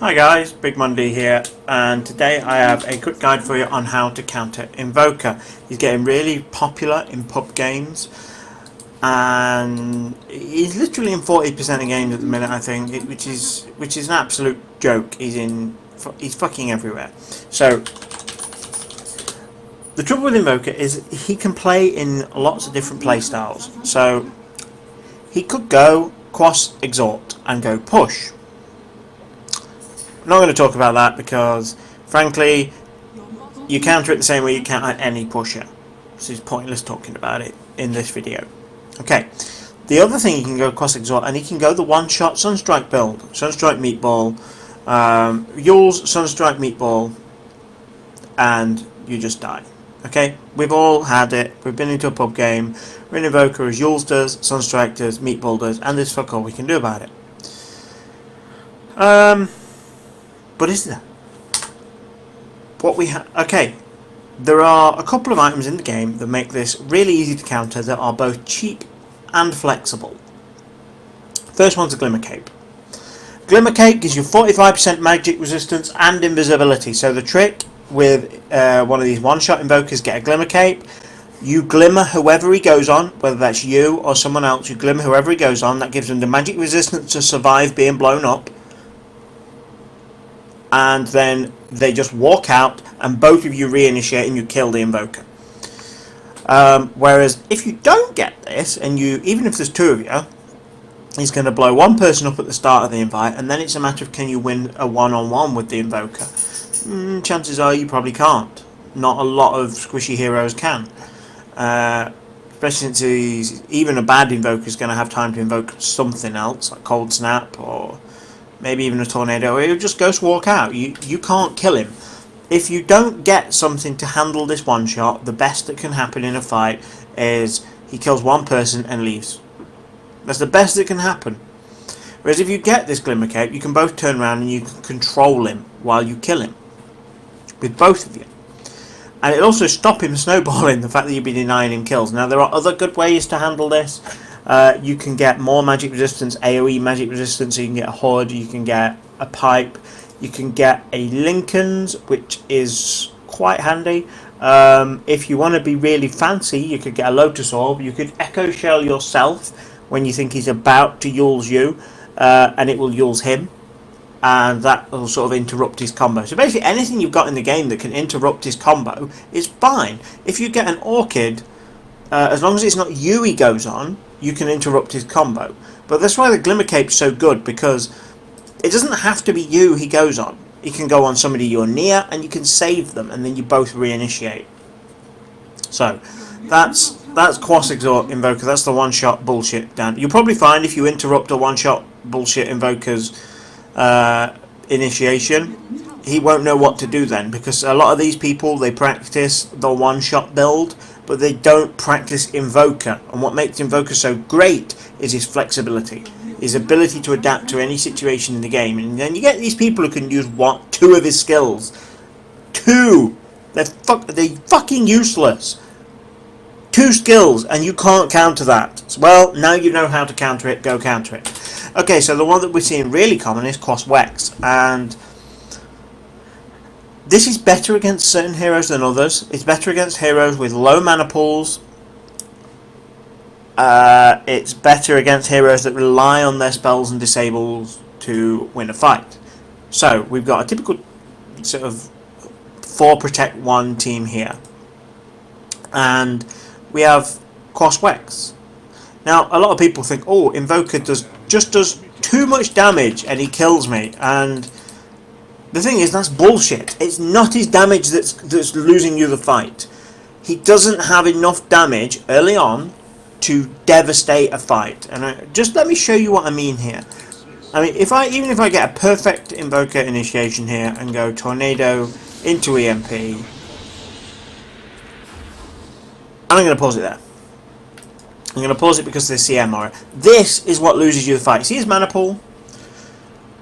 Hi guys, Big Monday here, and today I have a quick guide for you on how to counter Invoker. He's getting really popular in pub games, and he's literally in 40% of games at the minute, I think, which is an absolute joke. He's fucking everywhere. So the trouble with Invoker is he can play in lots of different play styles. So he could go Quas Exhort and go Push. I'm not going to talk about that because, frankly, you counter it the same way you counter any pusher. So it's pointless talking about it in this video. Okay, the other thing he can go Cross Exhort, and he can go the one-shot Sunstrike build. Sunstrike Meatball, Yule's Sunstrike Meatball, and you just die. Okay, we've all had it. We've been into a pub game. We're in Invoker as Yule's does, Sunstrike does, Meatball does, and there's fuck all we can do about it. But is there? What we have? Okay, there are a couple of items in the game that make this really easy to counter that are both cheap and flexible. First one's a Glimmer Cape. Glimmer Cape gives you 45% magic resistance and invisibility. So the trick with one of these one-shot invokers, get a Glimmer Cape. You glimmer whoever he goes on, whether that's you or someone else. You glimmer whoever he goes on. That gives them the magic resistance to survive being blown up. And then they just walk out and both of you reinitiate and you kill the invoker. Whereas if you don't get this, and even if there's two of you, he's going to blow one person up at the start of the invite, and then it's a matter of can you win a one-on-one with the invoker. Chances are you probably can't. Not a lot of squishy heroes can. Especially since even a bad invoker is going to have time to invoke something else, like Cold Snap or maybe even a tornado, or he'll just ghost walk out. You can't kill him. If you don't get something to handle this one shot, the best that can happen in a fight is he kills one person and leaves. That's the best that can happen. Whereas if you get this Glimmer Cape, you can both turn around and you can control him while you kill him. With both of you. And it'll also stop him snowballing, the fact that you'll be denying him kills. Now there are other good ways to handle this. You can get more magic resistance, AoE magic resistance, so you can get a Hood, you can get a Pipe, you can get a Lincoln's, which is quite handy. If you want to be really fancy, you could get a Lotus Orb, you could Echo Shell yourself when you think he's about to Yule's you, and it will Yule's him, and that will sort of interrupt his combo. So basically anything you've got in the game that can interrupt his combo is fine. If you get an Orchid, as long as it's not you he goes on, you can interrupt his combo. But that's why the Glimmer Cape's so good, because it doesn't have to be you he goes on. He can go on somebody you're near, and you can save them, and then you both reinitiate. So, that's Quas Exhort Invoker. That's the one-shot bullshit down. You'll probably find if you interrupt a one-shot bullshit Invoker's initiation, he won't know what to do then, because a lot of these people, they practice the one-shot build, but they don't practice Invoker. And what makes Invoker so great is his flexibility, his ability to adapt to any situation in the game. And then you get these people who can use two of his skills. Two! They're fucking useless. Two skills, and you can't counter that. Well, now you know how to counter it, go counter it. Okay, so the one that we're seeing really common is Quas Wex, and this is better against certain heroes than others. It's better against heroes with low mana pools. It's better against heroes that rely on their spells and disables to win a fight. So we've got a typical sort of 4 protect 1 team here. And we have Quas Wex. Now a lot of people think, oh, Invoker does too much damage and he kills me, and the thing is, that's bullshit. It's not his damage that's losing you the fight. He doesn't have enough damage early on to devastate a fight. And just let me show you what I mean here. I mean, even if I get a perfect Invoker initiation here and go Tornado into EMP, and I'm going to pause it there. I'm going to pause it because of the CM on it. This is what loses you the fight. See his mana pool?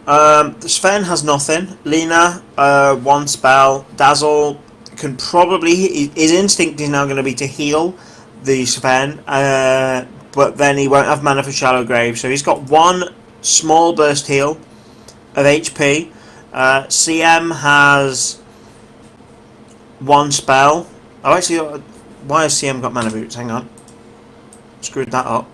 The Sven has nothing. Lena, 1 spell. Dazzle can probably... His instinct is now going to be to heal the Sven, but then he won't have mana for Shallow Grave. So he's got 1 small burst heal of HP. CM has one spell. Oh, actually, why has CM got mana boots? Hang on. Screwed that up.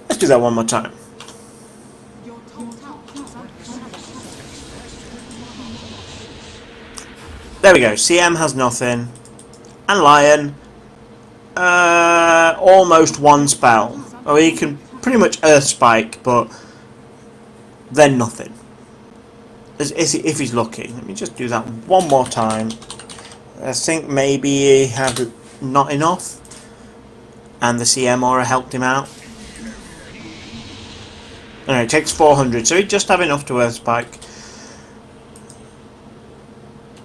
Let's do that one more time. There we go. CM has nothing. And Lion, almost one spell. Oh, he can pretty much Earth Spike, but then nothing. If he's lucky. Let me just do that one more time. I think maybe he had not enough, and the CM aura helped him out. No, it takes 400, so he'd just have enough to Earth Spike,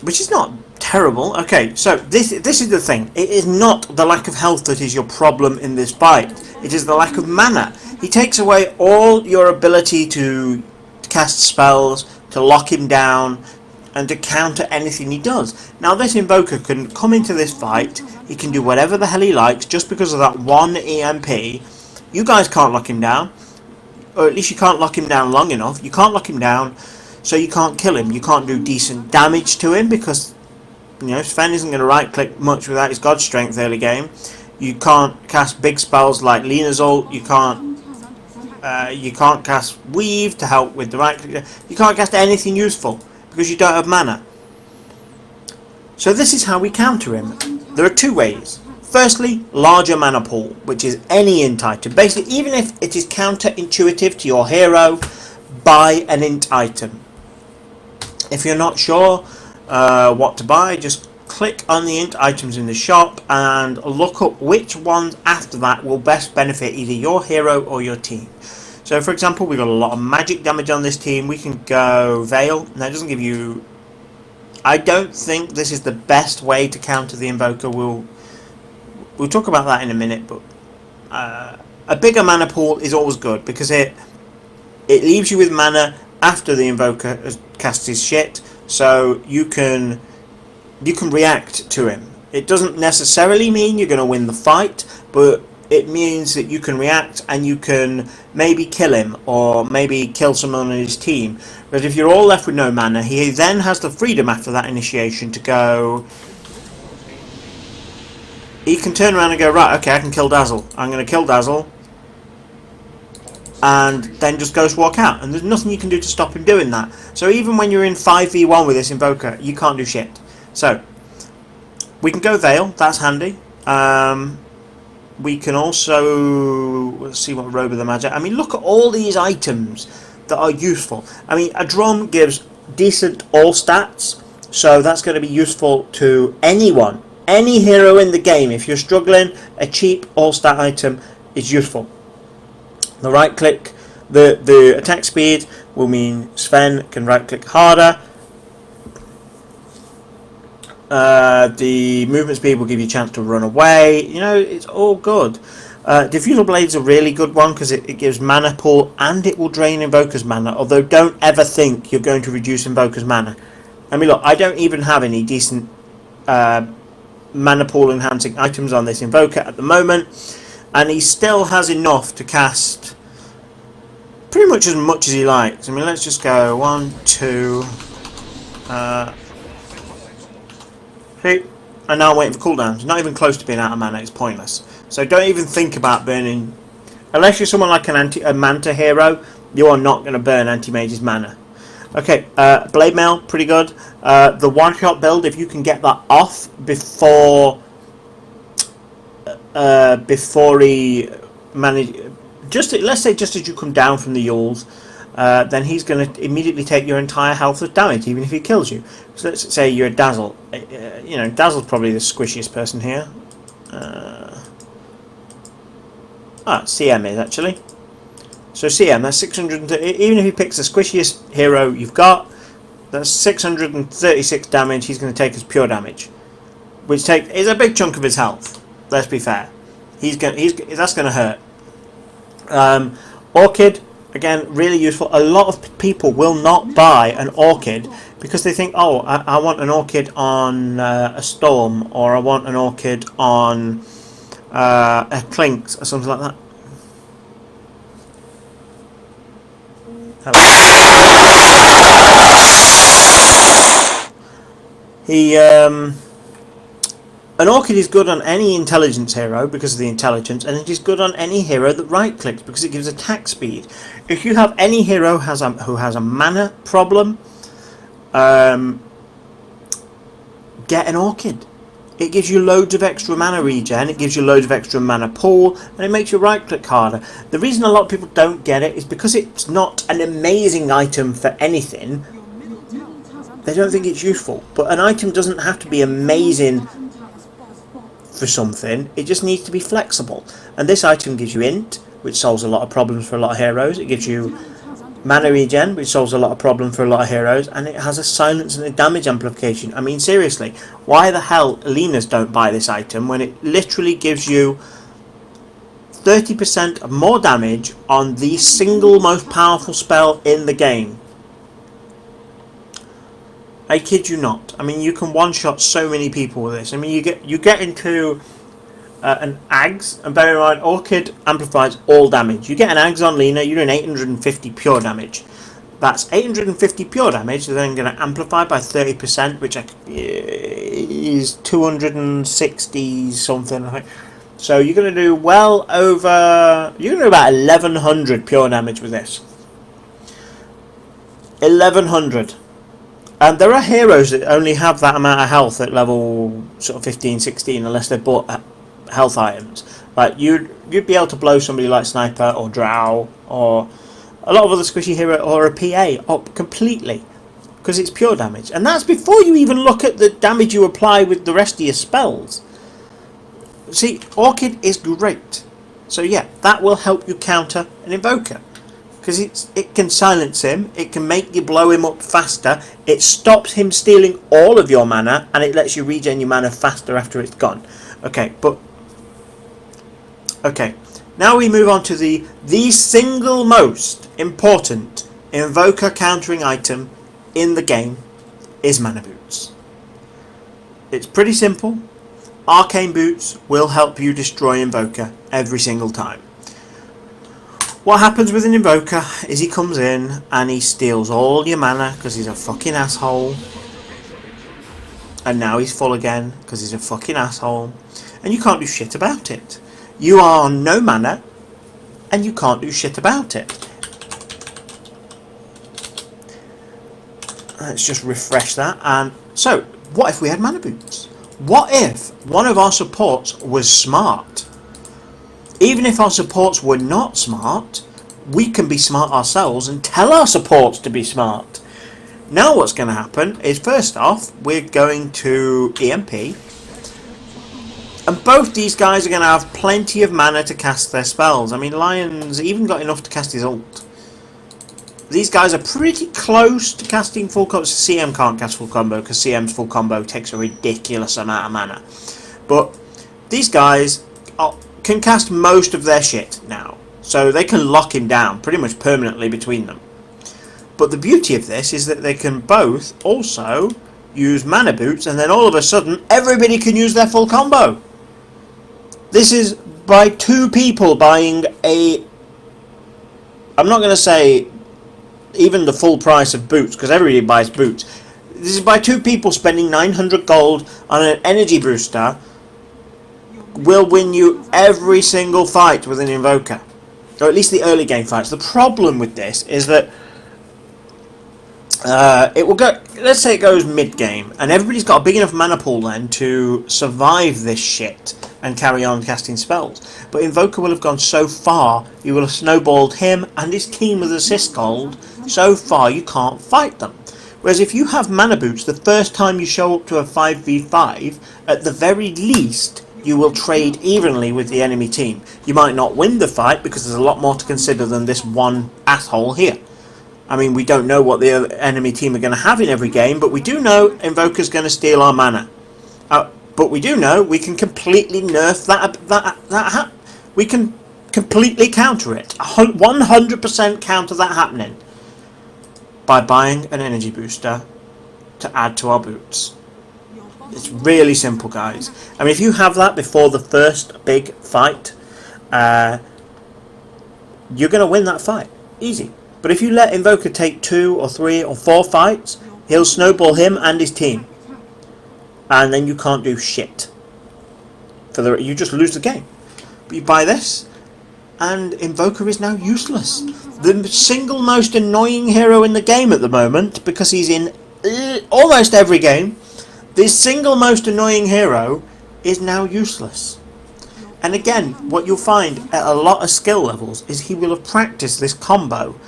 which is not terrible. Okay, so this is the thing. It is not the lack of health that is your problem in this fight. It is the lack of mana. He takes away all your ability to cast spells, to lock him down, and to counter anything he does. Now this Invoker can come into this fight, he can do whatever the hell he likes just because of that one EMP. You guys can't lock him down, or at least you can't lock him down long enough. You can't lock him down, so you can't kill him. You can't do decent damage to him because, you know, Sven isn't going to right click much without his God Strength early game. You can't cast big spells like Lena's ult. You can't cast Weave to help with the right click. You can't cast anything useful because you don't have mana. So this is how we counter him. There are two ways. Firstly, larger mana pool, which is any int item. Basically, even if it is counterintuitive to your hero, buy an int item. If you're not sure what to buy, just click on the int items in the shop and look up which ones after that will best benefit either your hero or your team. So for example, we've got a lot of magic damage on this team. We can go Veil. Now it doesn't give you... I don't think this is the best way to counter the Invoker. We'll talk about that in a minute, but a bigger mana pool is always good because it leaves you with mana after the Invoker has cast his shit, so you can react to him. It doesn't necessarily mean you're going to win the fight, but it means that you can react and you can maybe kill him or maybe kill someone on his team. But if you're all left with no mana, he then has the freedom after that initiation to go... He can turn around and go, right, okay, I can kill Dazzle. I'm going to kill Dazzle. And then just Ghost Walk out. And there's nothing you can do to stop him doing that. So even when you're in 5v1 with this Invoker, you can't do shit. So, we can go Veil. That's handy. We can also... Let's see what Robe of the Magic... I mean, look at all these items that are useful. I mean, a drum gives decent all stats. So that's going to be useful to anyone. Any hero in the game. If you're struggling, a cheap all stat item is useful. The right click, the attack speed will mean Sven can right click harder. The movement speed will give you a chance to run away. You know, it's all good. Diffusal Blade's a really good one because it gives mana pool and it will drain Invoker's mana. Although don't ever think you're going to reduce Invoker's mana. I mean, look, I don't even have any decent mana pool enhancing items on this Invoker at the moment, and he still has enough to cast pretty much as he likes. I mean, let's just go 1, 2. See, I'm now waiting for cooldowns. Not even close to being out of mana. It's pointless. So don't even think about burning, unless you're someone like a Manta hero. You are not going to burn anti-mage's mana. Okay, Blade Mail, pretty good. The one-shot build, if you can get that off before he let's say just as you come down from the Yules, then he's going to immediately take your entire health as damage, even if he kills you. So let's say you're a Dazzle. You know, Dazzle's probably the squishiest person here. CM is actually. So CM, that's 630. Even if he picks the squishiest hero you've got, that's 636 damage. He's going to take as pure damage, which is a big chunk of his health. Let's be fair. That's going to hurt. Orchid, again, really useful. A lot of people will not buy an Orchid because they think, oh, I want an Orchid on a Storm, or I want an Orchid on Clinks or something like that. He an Orchid is good on any intelligence hero because of the intelligence, and it is good on any hero that right clicks because it gives attack speed. If you have any hero who has a mana problem, get an Orchid. It gives you loads of extra mana regen, it gives you loads of extra mana pool, and it makes your right click harder. The reason a lot of people don't get it is because it's not an amazing item for anything. They don't think it's useful. But an item doesn't have to be amazing for something, it just needs to be flexible. And this item gives you int, which solves a lot of problems for a lot of heroes. It gives you mana regen, which solves a lot of problems for a lot of heroes, and it has a silence and a damage amplification. I mean, seriously, why the hell Lenas don't buy this item when it literally gives you 30% more damage on the single most powerful spell in the game? I kid you not. I mean, you can one-shot so many people with this. I mean, you get into an Ags, and bear in mind, Orchid amplifies all damage. You get an Ags on Lena, you're doing 850 pure damage. That's 850 pure damage, so then going to amplify by 30%, which is 260 something, I think. So you're going to do well over... You're going to do about 1100 pure damage with this. 1100. And there are heroes that only have that amount of health at level sort of 15, 16, unless they've bought health items. Like you'd be able to blow somebody like Sniper or Drow or a lot of other squishy hero or a PA up completely because it's pure damage. And that's before you even look at the damage you apply with the rest of your spells. See, Orchid is great. So yeah, that will help you counter an Invoker. Because it can silence him, it can make you blow him up faster, it stops him stealing all of your mana, and it lets you regen your mana faster after it's gone. Okay, now we move on to the single most important Invoker countering item in the game is Mana Boots. It's pretty simple. Arcane Boots will help you destroy Invoker every single time. What happens with an Invoker is he comes in and he steals all your mana because he's a fucking asshole. And now he's full again because he's a fucking asshole. And you can't do shit about it. You are on no mana and you can't do shit about it. Let's just refresh that. And so, what if we had Mana Boots? What if one of our supports was smart? Even if our supports were not smart, we can be smart ourselves and tell our supports to be smart. Now what's going to happen is, first off, we're going to EMP. And both these guys are going to have plenty of mana to cast their spells. I mean, Lion's even got enough to cast his ult. These guys are pretty close to casting full combo. CM can't cast full combo because CM's full combo takes a ridiculous amount of mana. But these guys can cast most of their shit now, so they can lock him down pretty much permanently between them. But the beauty of this is that they can both also use Mana Boots, and then all of a sudden everybody can use their full combo. This is by two people buying a... I'm not going to say even the full price of boots, because everybody buys boots. This is by two people spending 900 gold on an energy booster will win you every single fight with an Invoker, or at least the early game fights. The problem with this is that it will go, let's say it goes mid game and everybody's got a big enough mana pool then to survive this shit and carry on casting spells, but Invoker will have gone so far, you will have snowballed him and his team with assist gold so far you can't fight them. Whereas if you have Mana Boots, the first time you show up to a 5v5, at the very least you will trade evenly with the enemy team. You might not win the fight because there's a lot more to consider than this one asshole here. I mean, we don't know what the enemy team are going to have in every game, but we do know Invoker's going to steal our mana. But we do know we can completely nerf that we can completely counter it. 100% counter that happening by buying an energy booster to add to our boots. It's really simple, guys. I mean, if you have that before the first big fight, you're going to win that fight. Easy. But if you let Invoker take 2 or 3 or 4 fights, he'll snowball him and his team. And then you can't do shit. You just lose the game. But you buy this, and Invoker is now useless. The single most annoying hero in the game at the moment, because he's in almost every game, the single most annoying hero is now useless. And again, what you'll find at a lot of skill levels is he will have practiced this combo,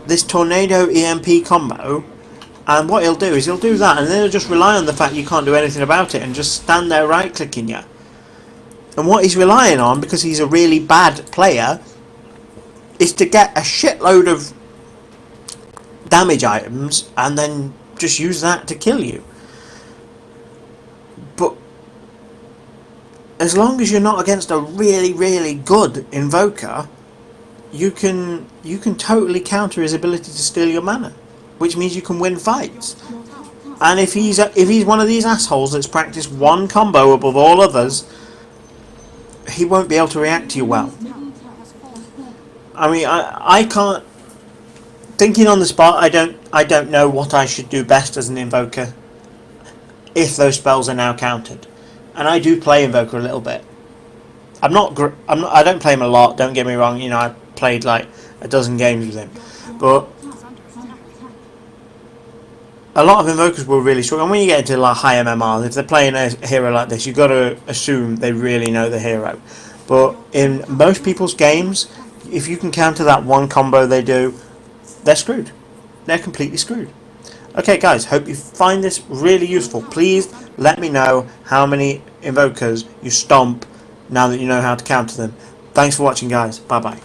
this Tornado EMP combo, and what he'll do is he'll do that, and then he'll just rely on the fact you can't do anything about it and just stand there right clicking you. And what he's relying on, because he's a really bad player, is to get a shitload of damage items and then just use that to kill you. But as long as you're not against a really, really good Invoker, you can totally counter his ability to steal your mana, which means you can win fights. And if he's one of these assholes that's practiced one combo above all others, he won't be able to react to you well. I mean, I can't. Thinking on the spot, I don't know what I should do best as an Invoker if those spells are now countered. And I do play Invoker a little bit. I don't play him a lot. Don't get me wrong. You know, I played like a dozen games with him, but a lot of Invokers will really struggle. And when you get into like high MMR, if they're playing a hero like this, you've got to assume they really know the hero. But in most people's games, if you can counter that one combo they do, they're screwed. They're completely screwed. Okay, guys, hope you find this really useful. Please let me know how many Invokers you stomp now that you know how to counter them. Thanks for watching, guys. Bye-bye.